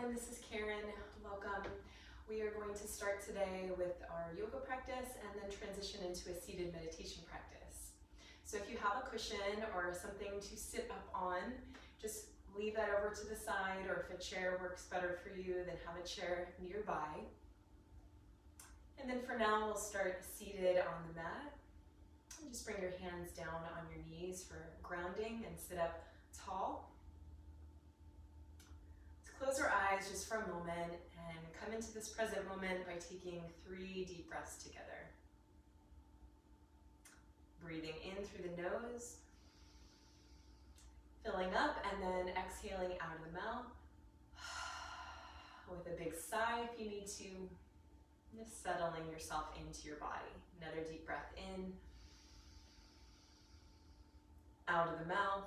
everyone, this is Karen. Welcome. We are going to start today with our yoga practice and then transition into a seated meditation practice. So if you have a cushion or something to sit up on, just leave that over to the side, or if a chair works better for you, then have a chair nearby. And then for now, we'll start seated on the mat. And just bring your hands down on your knees for grounding and sit up tall. Close our eyes just for a moment and come into this present moment by taking 3 deep breaths together. Breathing in through the nose, filling up, and then exhaling out of the mouth with a big sigh if you need to. Just settling yourself into your body. Another deep breath in, out of the mouth.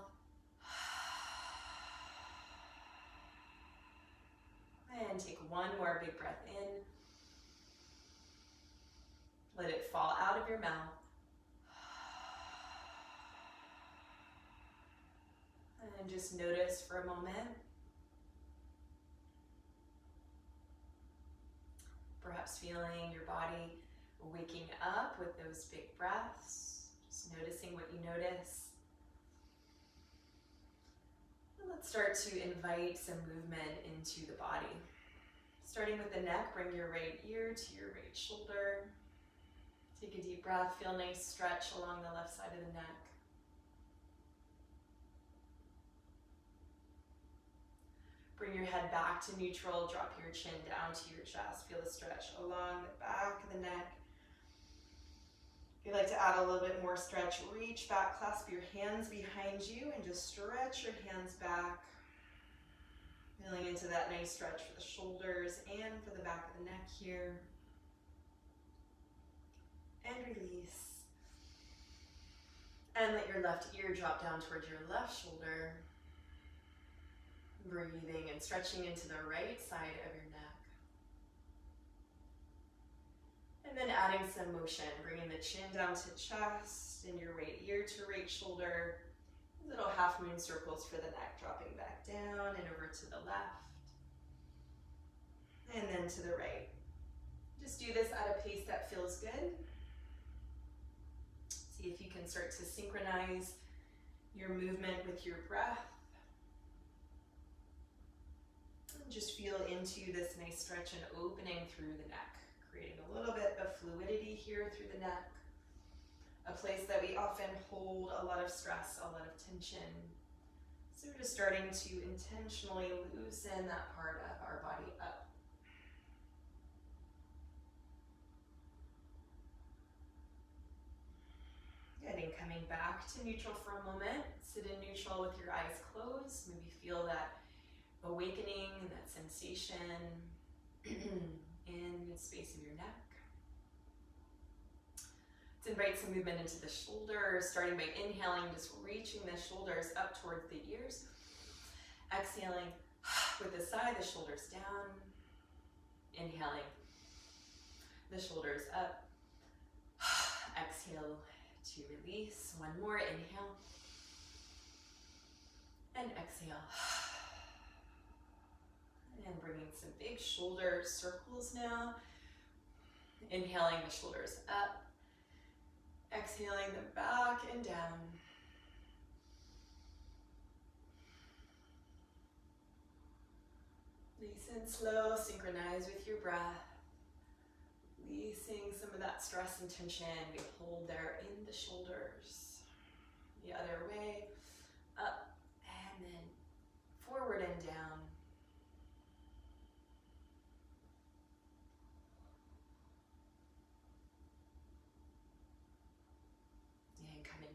And take one more big breath in. Let it fall out of your mouth. And just notice for a moment. Perhaps feeling your body waking up with those big breaths. Just noticing what you notice. Let's start to invite some movement into the body. Starting with the neck, bring your right ear to your right shoulder. Take a deep breath, feel a nice stretch along the left side of the neck. Bring your head back to neutral, drop your chin down to your chest. Feel the stretch along the back of the neck. If you'd like to add a little bit more stretch, reach back, clasp your hands behind you, and just stretch your hands back. Feeling into that nice stretch for the shoulders and for the back of the neck here. And release. And let your left ear drop down towards your left shoulder. Breathing and stretching into the right side of your neck. And then adding some motion, bringing the chin down to chest and your right ear to right shoulder. Little half moon circles for the neck, dropping back down and over to the left. And then to the right. Just do this at a pace that feels good. See if you can start to synchronize your movement with your breath. And just feel into this nice stretch and opening through the neck. Creating a little bit of fluidity here through the neck, a place that we often hold a lot of stress, a lot of tension. So we're just starting to intentionally loosen that part of our body up. Good, and coming back to neutral for a moment. Sit in neutral with your eyes closed. Maybe feel that awakening, that sensation in the space of your neck. Let's invite some movement into the shoulders, starting by inhaling, just reaching the shoulders up towards the ears. Exhaling with the sigh, the shoulders down. Inhaling, the shoulders up. Exhale to release. One more, inhale. And exhale. And bringing some big shoulder circles now. Inhaling the shoulders up. Exhaling them back and down. Nice and slow, synchronize with your breath. Releasing some of that stress and tension we hold there in the shoulders. The other way, up and then forward and down.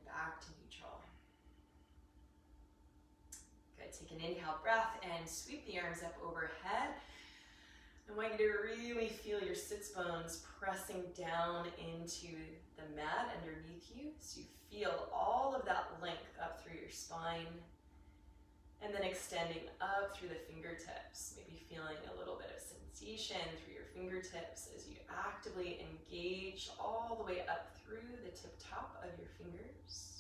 Back to neutral. Good, take an inhale breath and sweep the arms up overhead. I want you to really feel your sits bones pressing down into the mat underneath you. So you feel all of that length up through your spine. And then extending up through the fingertips. Maybe feeling a little bit of sensation through your fingertips as you actively engage all the way up through the tip top of your fingers.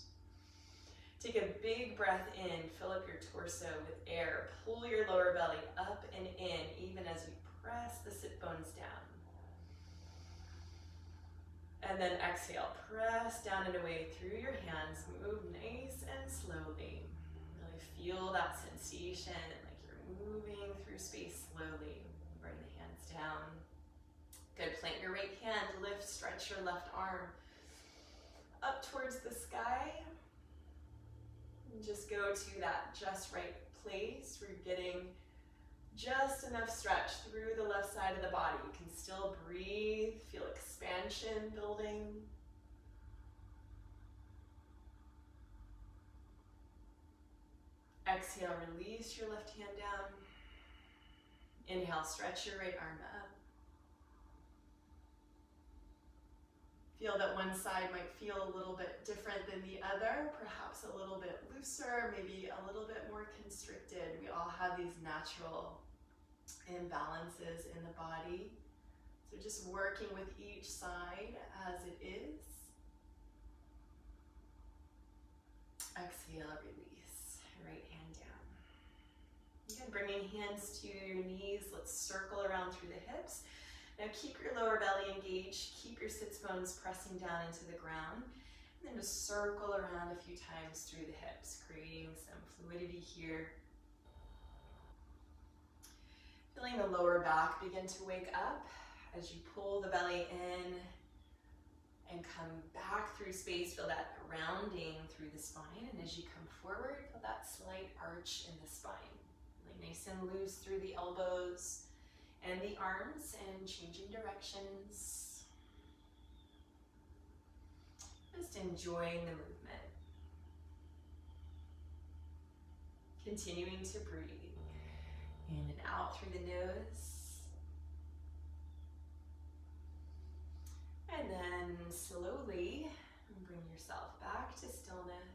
Take a big breath in, fill up your torso with air. Pull your lower belly up and in, even as you press the sit bones down. And then exhale, press down and away through your hands. Move nice and slowly. Really feel that sensation, like you're moving through space slowly. Bring the hands down. Good, plant your right hand, lift, stretch your left arm up towards the sky. And just go to that just right place where you're getting just enough stretch through the left side of the body. You can still breathe, feel expansion building. Exhale, release your left hand down. Inhale, stretch your right arm up. Feel that one side might feel a little bit different than the other, perhaps a little bit looser, maybe a little bit more constricted. We all have these natural imbalances in the body. So just working with each side as it is. Exhale, release. Right hand down. Again, bringing hands to your knees. Let's circle around through the hips. Now keep your lower belly engaged, keep your sits bones pressing down into the ground, and then just circle around a few times through the hips, creating some fluidity here. Feeling the lower back begin to wake up as you pull the belly in and come back through space. Feel that rounding through the spine, and as you come forward, feel that slight arch in the spine. Really nice and loose through the elbows and the arms, and changing directions. Just enjoying the movement. Continuing to breathe in and out through the nose. And then slowly bring yourself back to stillness.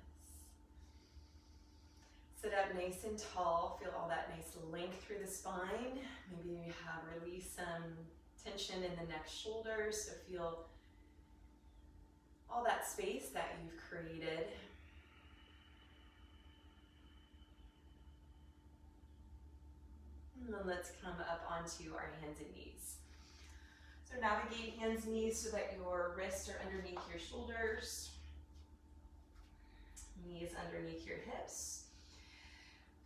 Sit up nice and tall, feel all that nice length through the spine. Maybe you have released some tension in the neck, shoulders, so feel all that space that you've created. And then let's come up onto our hands and knees. So navigate hands and knees so that your wrists are underneath your shoulders, knees underneath your hips.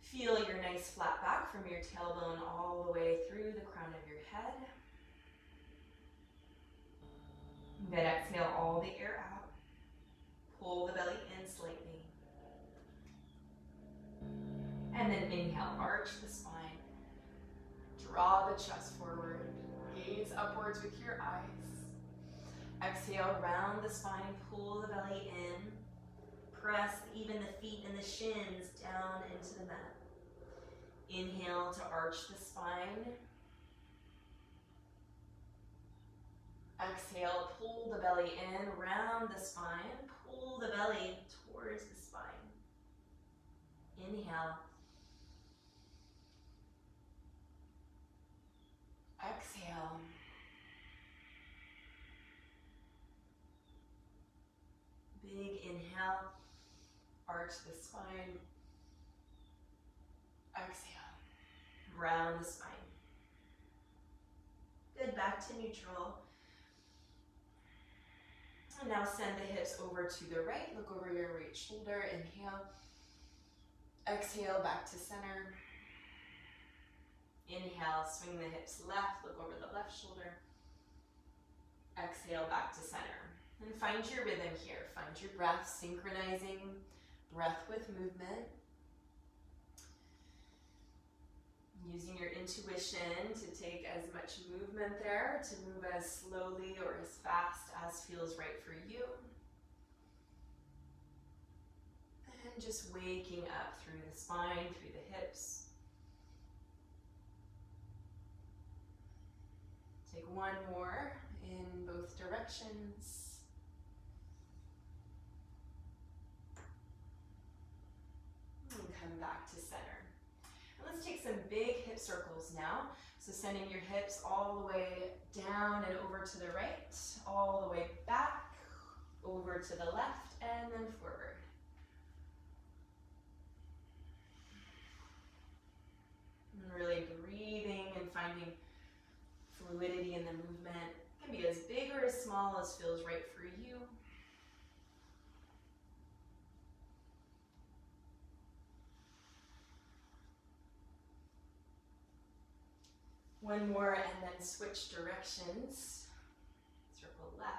Feel your nice flat back from your tailbone all the way through the crown of your head. Then exhale all the air out. Pull the belly in slightly. And then inhale, arch the spine. Draw the chest forward. Gaze upwards with your eyes. Exhale, round the spine, pull the belly in. Press even the feet and the shins down into the mat. Inhale to arch the spine. Exhale, pull the belly in, round the spine, pull the belly towards the spine. Inhale. Exhale. Big inhale, arch the spine. Exhale. Round the spine. Good, back to neutral. And now send the hips over to the right. Look over your right shoulder. Inhale. Exhale, back to center. Inhale, swing the hips left. Look over the left shoulder. Exhale, back to center. And find your rhythm here. Find your breath, synchronizing breath with movement. Using your intuition to take as much movement there, to move as slowly or as fast as feels right for you. And just waking up through the spine, through the hips. Take one more in both directions. And come back to center. Let's take some big hip circles now. So sending your hips all the way down and over to the right, all the way back, over to the left, and then forward. One more and then switch directions. Circle left.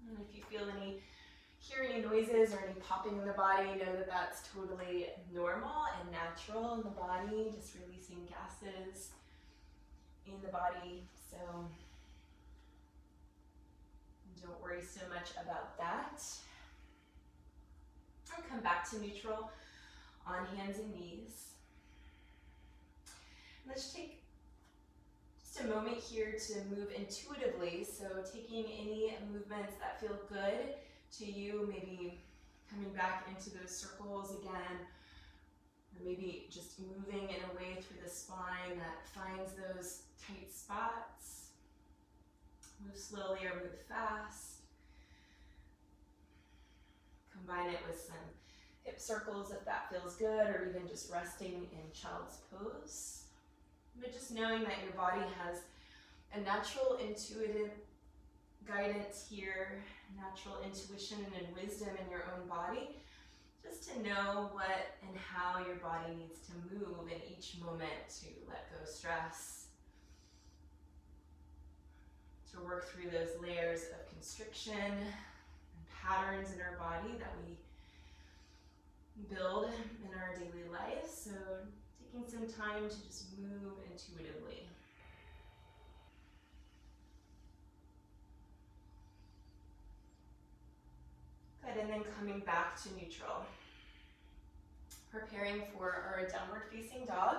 And if you hear any noises or any popping in the body, know that that's totally normal and natural in the body, just releasing gases in the body. So don't worry so much about that. And come back to neutral on hands and knees. Let's take just a moment here to move intuitively. So taking any movements that feel good to you, maybe coming back into those circles again, or maybe just moving in a way through the spine that finds those tight spots. Move slowly or move fast. Combine it with some hip circles if that feels good, or even just resting in child's pose. But just knowing that your body has a natural intuitive guidance here, natural intuition and wisdom in your own body, just to know what and how your body needs to move in each moment to let go stress, to work through those layers of constriction and patterns in our body that we build in our daily life. So taking some time to just move intuitively. Good, and then coming back to neutral. Preparing for our downward facing dog.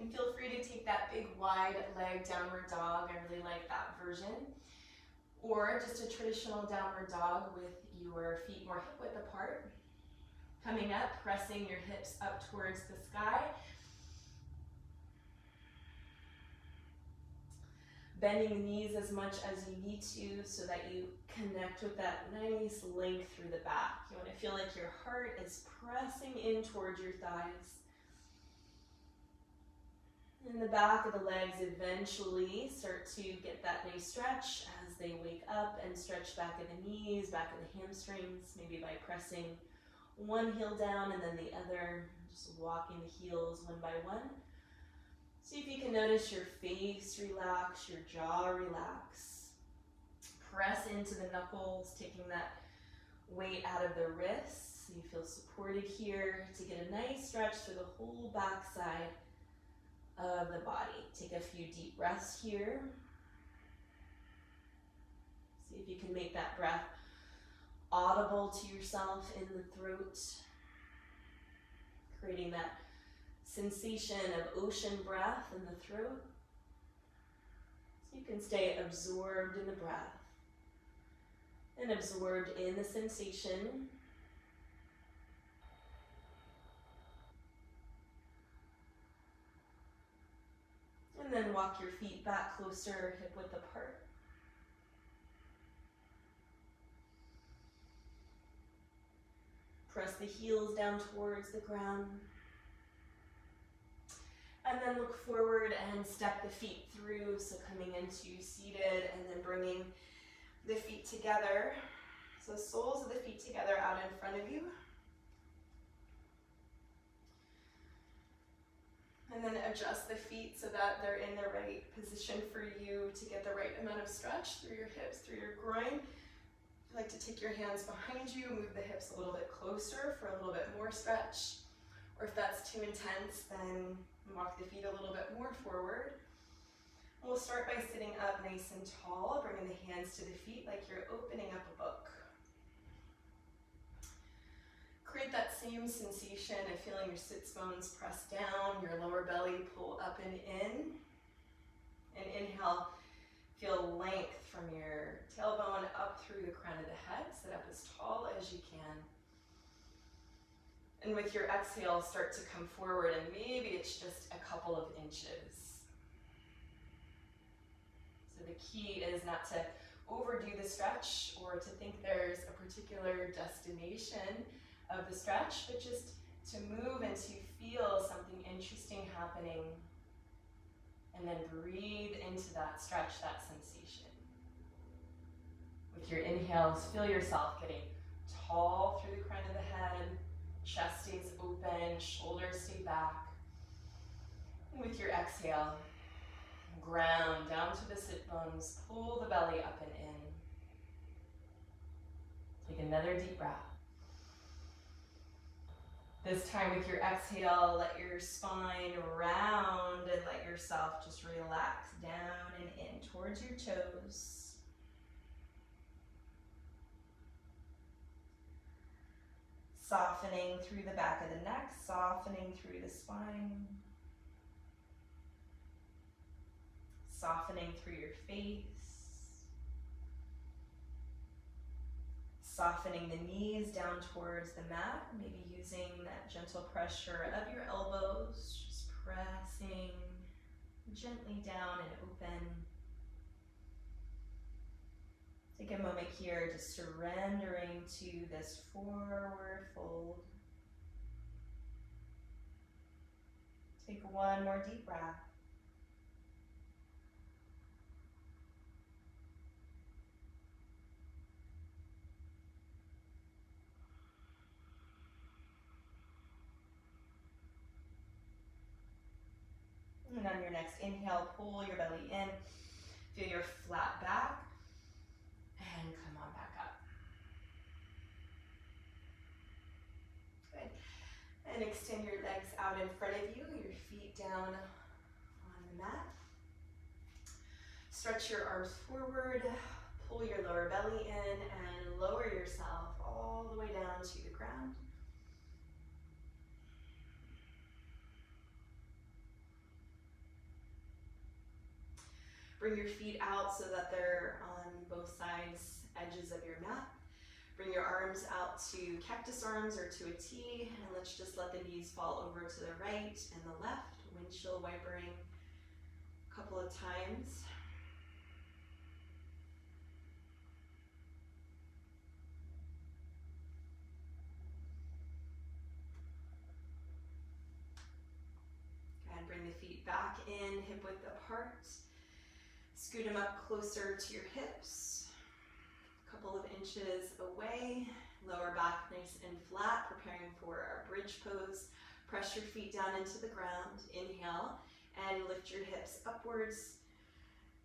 And feel free to take that big wide leg downward dog. I really like that version. Or just a traditional downward dog with your feet more hip width apart. Coming up, pressing your hips up towards the sky. Bending the knees as much as you need to so that you connect with that nice length through the back. You want to feel like your heart is pressing in towards your thighs. And the back of the legs eventually start to get that nice stretch as they wake up and stretch back of the knees, back of the hamstrings, maybe by pressing one heel down and then the other, just walking the heels one by one. See if you can notice your face relax, your jaw relax. Press into the knuckles, taking that weight out of the wrists. So you feel supported here to get a nice stretch through the whole back side of the body. Take a few deep breaths here. See if you can make that breath audible to yourself in the throat, creating that sensation of ocean breath in the throat. So you can stay absorbed in the breath and absorbed in the sensation. And then walk your feet back closer, hip width apart. Press the heels down towards the ground. And then look forward and step the feet through, so coming into seated and then bringing the feet together. So soles of the feet together out in front of you. And then adjust the feet so that they're in the right position for you to get the right amount of stretch through your hips, through your groin. If you like to take your hands behind you, move the hips a little bit closer for a little bit more stretch. Or if that's too intense, then walk the feet a little bit more forward. We'll start by sitting up nice and tall, bringing the hands to the feet like you're opening up a book. Create that same sensation of feeling your sits bones press down, your lower belly pull up and in. And inhale, feel length from your tailbone up through the crown of the head. Sit up as tall as you can. And with your exhale, start to come forward, and maybe it's just a couple of inches. So the key is not to overdo the stretch or to think there's a particular destination of the stretch, but just to move and to feel something interesting happening, and then breathe into that stretch, that sensation. With your inhales, feel yourself getting tall through the crown of the head, chest stays open, shoulders stay back. And with your exhale, ground down to the sit bones, pull the belly up and in. Take another deep breath. This time with your exhale, let your spine round and let yourself just relax down and in towards your toes. Softening through the back of the neck, softening through the spine. Softening through your face. Softening the knees down towards the mat, maybe using that gentle pressure of your elbows, just pressing gently down and open. Take a moment here, just surrendering to this forward fold. Take one more deep breath. And on your next inhale, pull your belly in, feel your flat back, and come on back up. Good. And extend your legs out in front of you, your feet down on the mat. Stretch your arms forward, pull your lower belly in, and lower yourself all the way down to the ground. Bring your feet out so that they're on both sides, edges of your mat. Bring your arms out to cactus arms or to a T, and let's just let the knees fall over to the right and the left, windshield wipering a couple of times. And bring the feet back in, hip width apart. Scoot them up closer to your hips, a couple of inches away. Lower back nice and flat, preparing for our bridge pose. Press your feet down into the ground. Inhale and lift your hips upwards.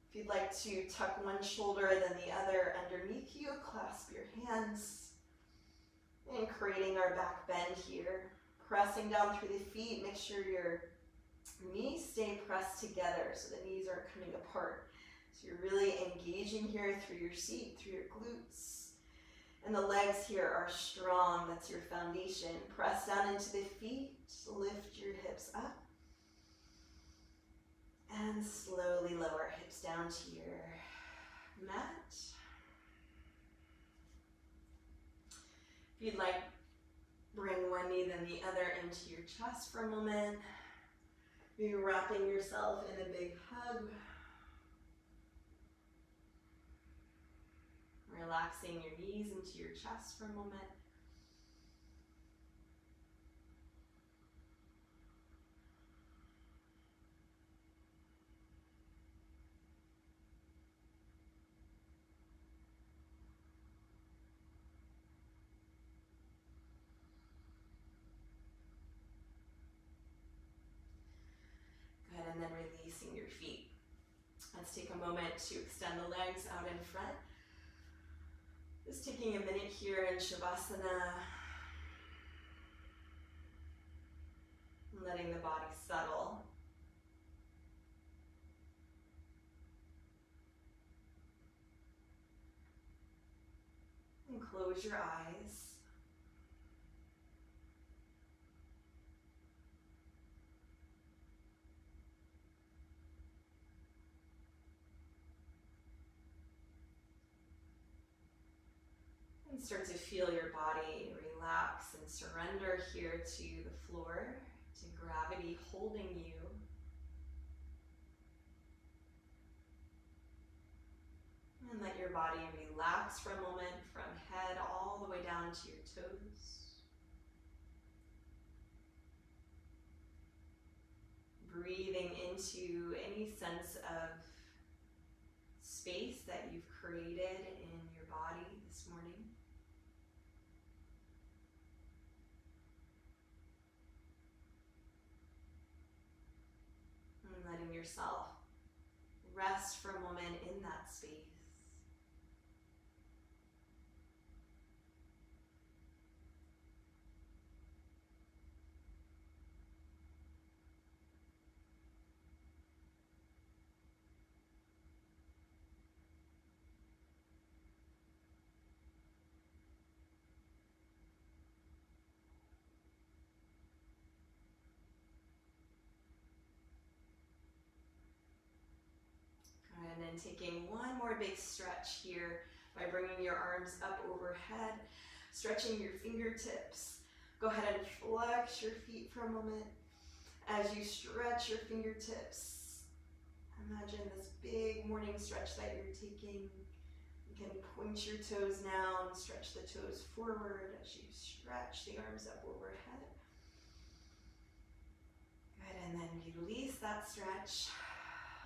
If you'd like to tuck one shoulder then the other underneath you, clasp your hands. And creating our back bend here. Pressing down through the feet, make sure your knees stay pressed together so the knees aren't coming apart. So you're really engaging here through your seat, through your glutes. And the legs here are strong, that's your foundation. Press down into the feet, lift your hips up. And slowly lower hips down to your mat. If you'd like, bring one knee then the other into your chest for a moment. Maybe wrapping yourself in a big hug. Relaxing your knees into your chest for a moment. Good, and then releasing your feet. Let's take a moment to extend the legs out in front. Just taking a minute here in Shavasana, letting the body settle. And close your eyes. And start to feel your body relax and surrender here to the floor, to gravity holding you. And let your body relax for a moment from head all the way down to your toes. Breathing into any sense of space that you've created in your body this morning. And letting yourself rest for a moment in that space. And then taking one more big stretch here by bringing your arms up overhead, stretching your fingertips. Go ahead and flex your feet for a moment. As you stretch your fingertips, imagine this big morning stretch that you're taking. You can point your toes now and stretch the toes forward as you stretch the arms up overhead. Good, and then release that stretch.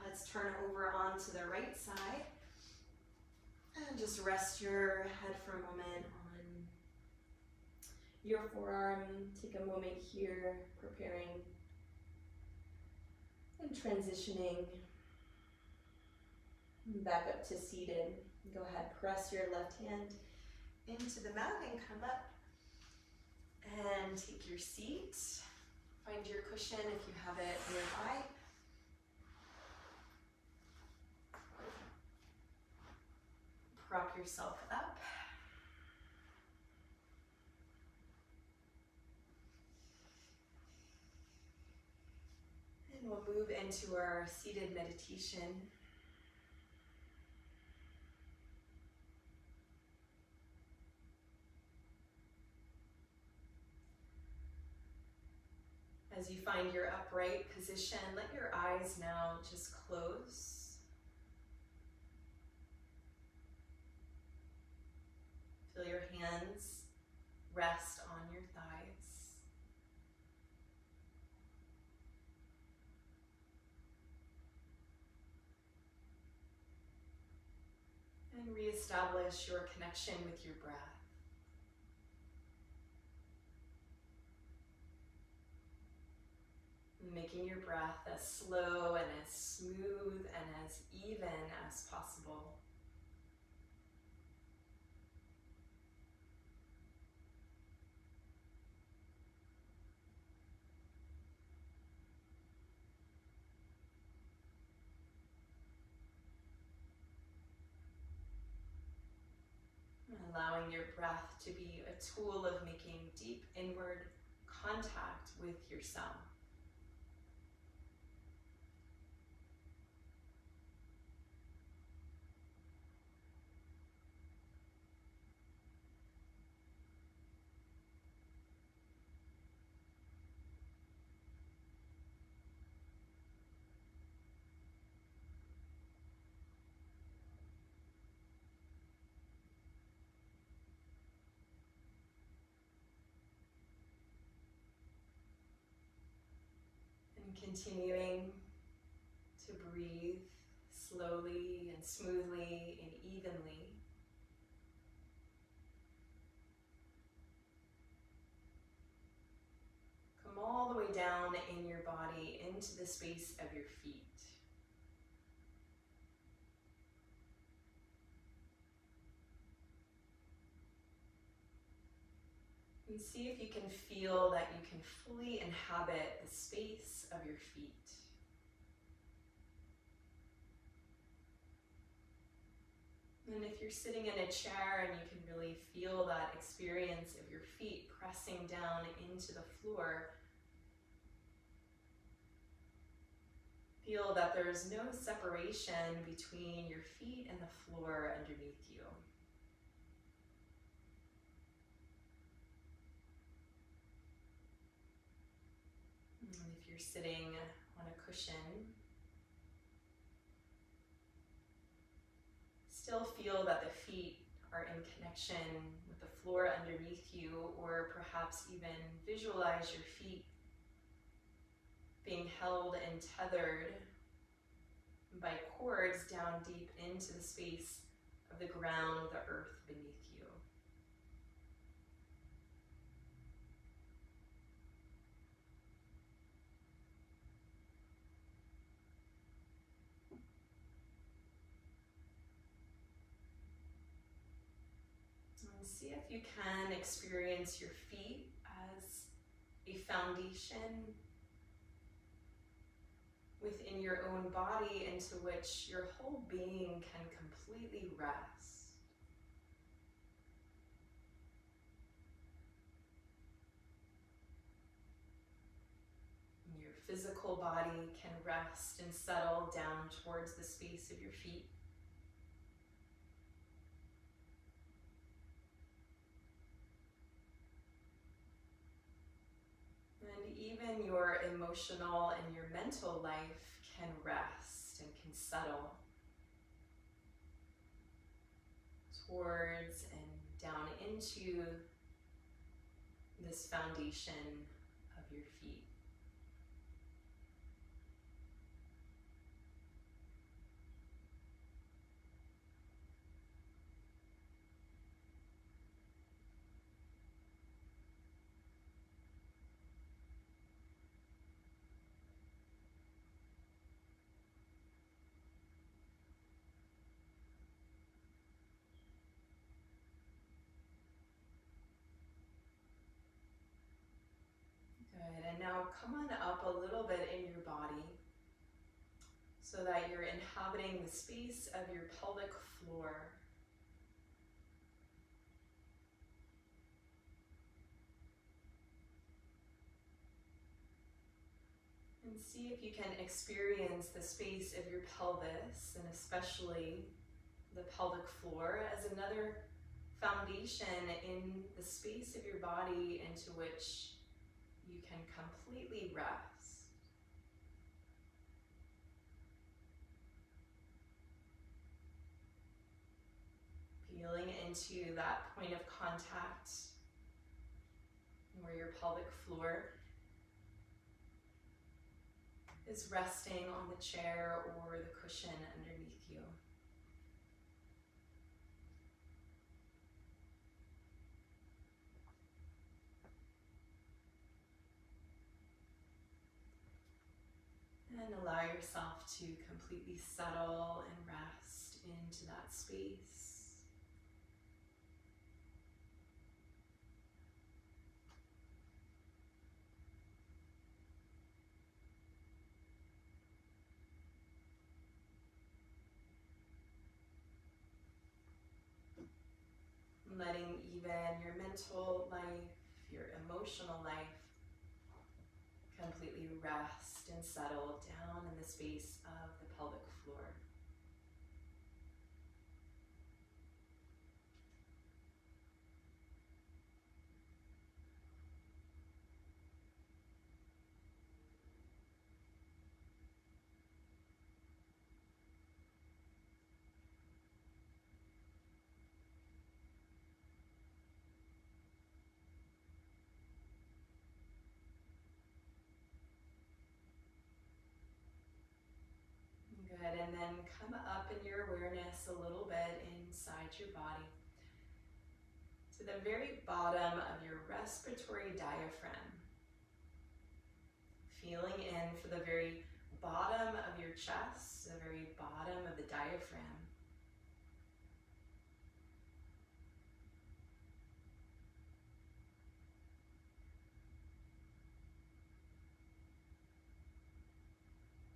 Let's turn over onto the right side. And just rest your head for a moment on your forearm. Take a moment here, preparing and transitioning back up to seated. Go ahead, press your left hand into the mat and come up and take your seat. Find your cushion if you have it nearby. Prop yourself up. And we'll move into our seated meditation. As you find your upright position, let your eyes now just close. Feel your hands rest on your thighs. And reestablish your connection with your breath. Making your breath as slow and as smooth and as even as possible. Allowing your breath to be a tool of making deep inward contact with yourself. Continuing to breathe slowly and smoothly and evenly. Come all the way down in your body into the space of your feet. And see if you can feel that you can fully inhabit the space of your feet. And if you're sitting in a chair and you can really feel that experience of your feet pressing down into the floor, feel that there's no separation between your feet and the floor underneath you. And if you're sitting on a cushion, still feel that the feet are in connection with the floor underneath you, or perhaps even visualize your feet being held and tethered by cords down deep into the space of the ground, the earth beneath you. And see if you can experience your feet as a foundation within your own body into which your whole being can completely rest. Your physical body can rest and settle down towards the space of your feet. And even your emotional and your mental life can rest and can settle towards and down into this foundation of your feet. Good, and now come on up a little bit in your body so that you're inhabiting the space of your pelvic floor. And see if you can experience the space of your pelvis, and especially the pelvic floor, as another foundation in the space of your body into which you can completely rest. Feeling into that point of contact where your pelvic floor is resting on the chair or the cushion underneath you. And allow yourself to completely settle and rest into that space. Letting even your mental life, your emotional life completely rest and settle down in the space of the pelvic floor. Good, and then come up in your awareness a little bit inside your body to the very bottom of your respiratory diaphragm. Feeling in for the very bottom of your chest, the very bottom of the diaphragm.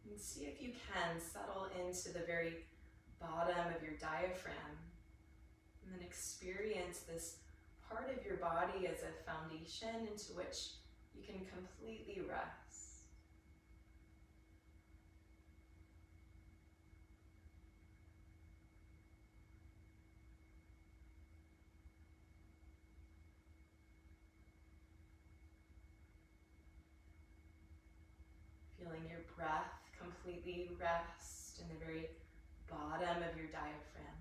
And see if you can settle into the very bottom of your diaphragm and then experience this part of your body as a foundation into which you can completely rest. Feeling your breath completely rest in the very bottom of your diaphragm.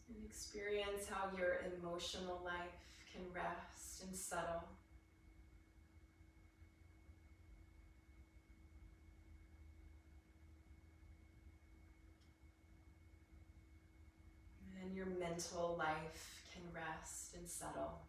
And experience how your emotional life can rest and settle mental life can rest and settle.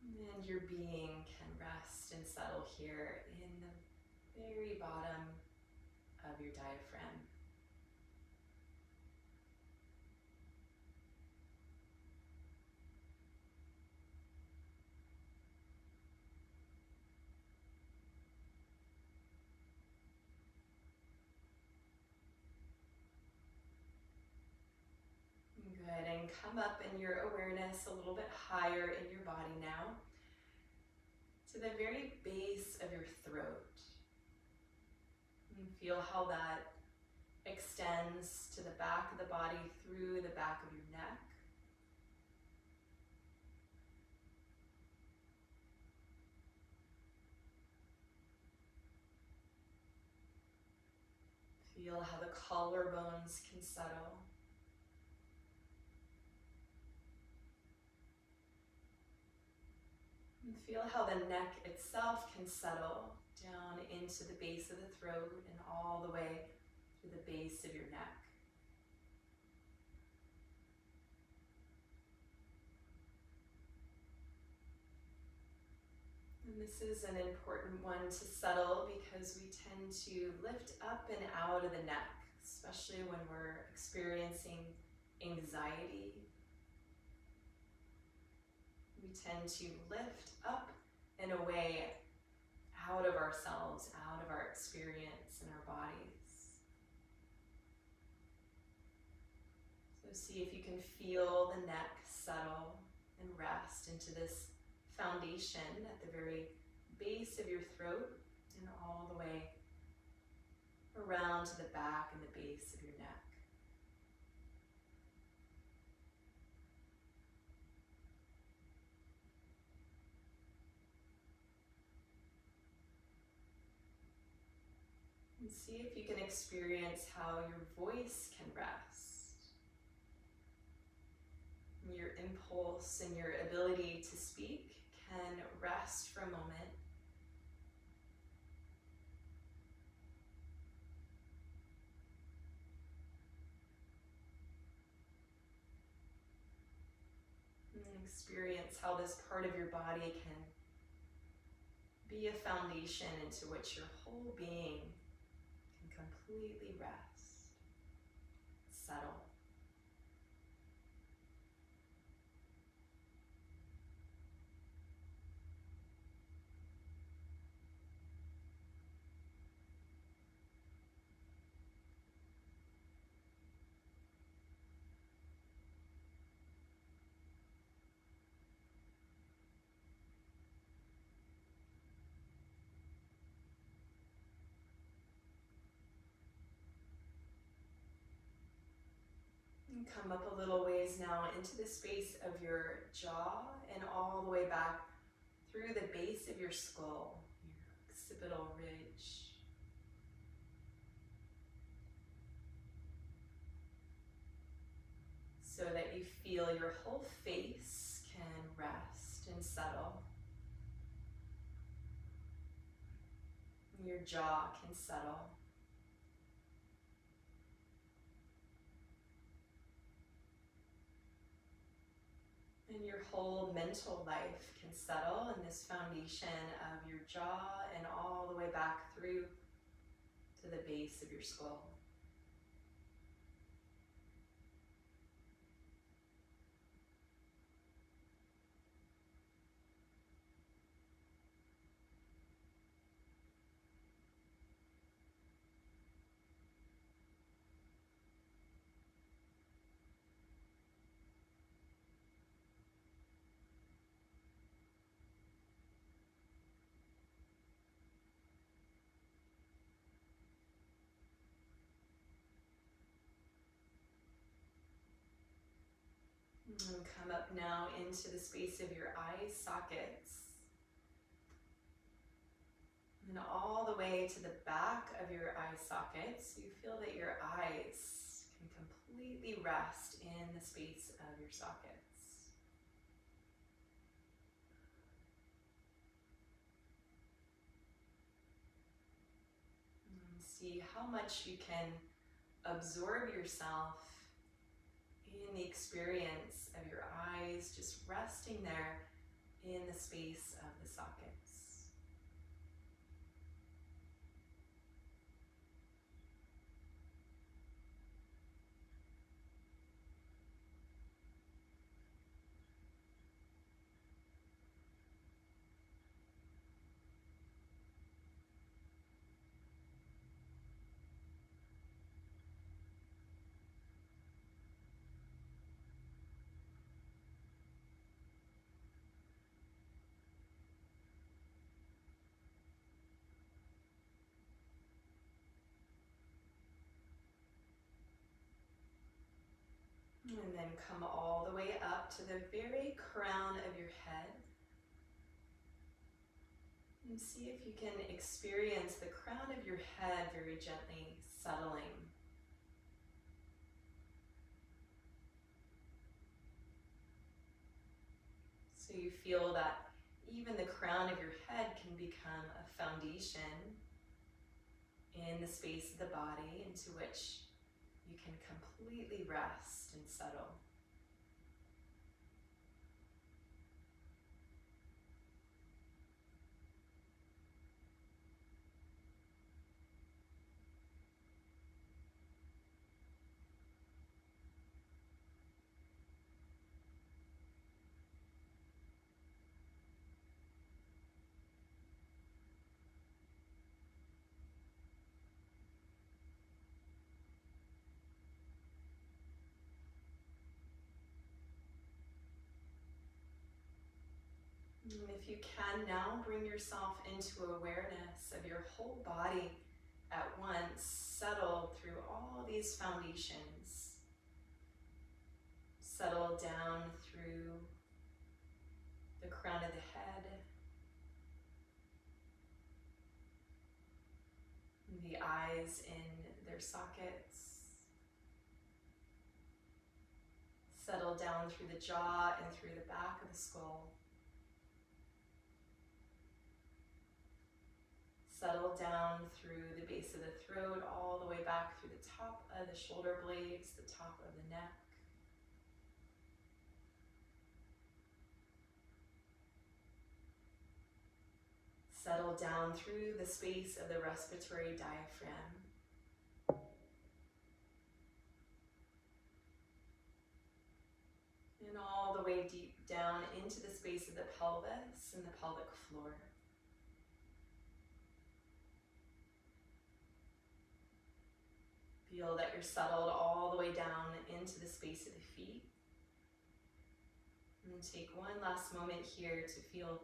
And your being can rest and settle here in the very bottom of your diaphragm. Good, and come up in your awareness a little bit higher in your body now to the very base of your throat. And feel how that extends to the back of the body through the back of your neck. Feel how the collarbones can settle. And feel how the neck itself can settle down into the base of the throat and all the way to the base of your neck. And this is an important one to settle because we tend to lift up and out of the neck, especially when we're experiencing anxiety. We tend to lift up and away out of ourselves, out of our experience and our bodies. So see if you can feel the neck settle and rest into this foundation at the very base of your throat and all the way around to the back and the base of your neck. And see if you can experience how your voice can rest. Your impulse and your ability to speak can rest for a moment. And experience how this part of your body can be a foundation into which your whole being can completely rest, settle. And come up a little ways now into the space of your jaw and all the way back through the base of your skull, your occipital ridge. So that you feel your whole face can rest and settle. Your jaw can settle. And your whole mental life can settle in this foundation of your jaw and all the way back through to the base of your skull. And come up now into the space of your eye sockets. And all the way to the back of your eye sockets, you feel that your eyes can completely rest in the space of your sockets. See how much you can absorb yourself in the experience of your eyes just resting there in the space of the sockets. And then come all the way up to the very crown of your head. And see if you can experience the crown of your head very gently settling. So you feel that even the crown of your head can become a foundation in the space of the body into which you can completely rest and settle. And if you can now bring yourself into awareness of your whole body at once, settle through all these foundations. Settle down through the crown of the head, the eyes in their sockets. Settle down through the jaw and through the back of the skull. Settle down through the base of the throat, all the way back through the top of the shoulder blades, the top of the neck. Settle down through the space of the respiratory diaphragm. And all the way deep down into the space of the pelvis and the pelvic floor. Feel that you're settled all the way down into the space of the feet. And take one last moment here to feel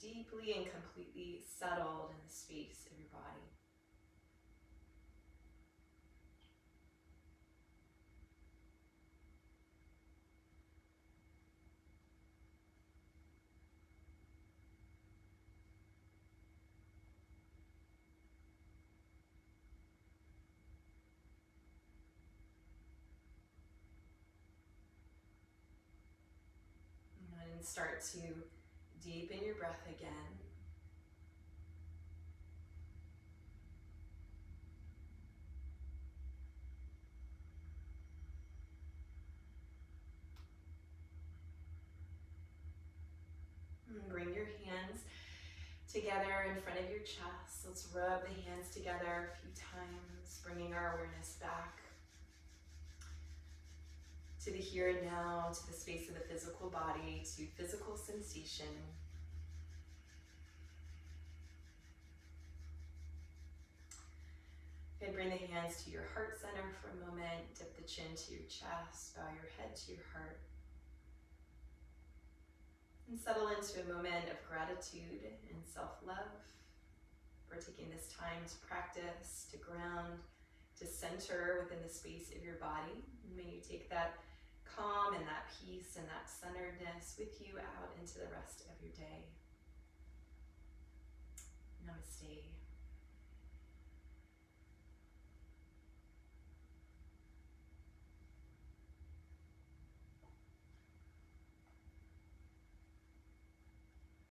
deeply and completely settled in the space of your body. And start to deepen your breath again. And bring your hands together in front of your chest. Let's rub the hands together a few times, bringing our awareness back to the here and now, to the space of the physical body, to physical sensation. Okay, bring the hands to your heart center for a moment. Dip the chin to your chest, bow your head to your heart. And settle into a moment of gratitude and self-love for taking this time to practice, to ground, to center within the space of your body. And may you take that calm and that peace and that centeredness with you out into the rest of your day. Namaste.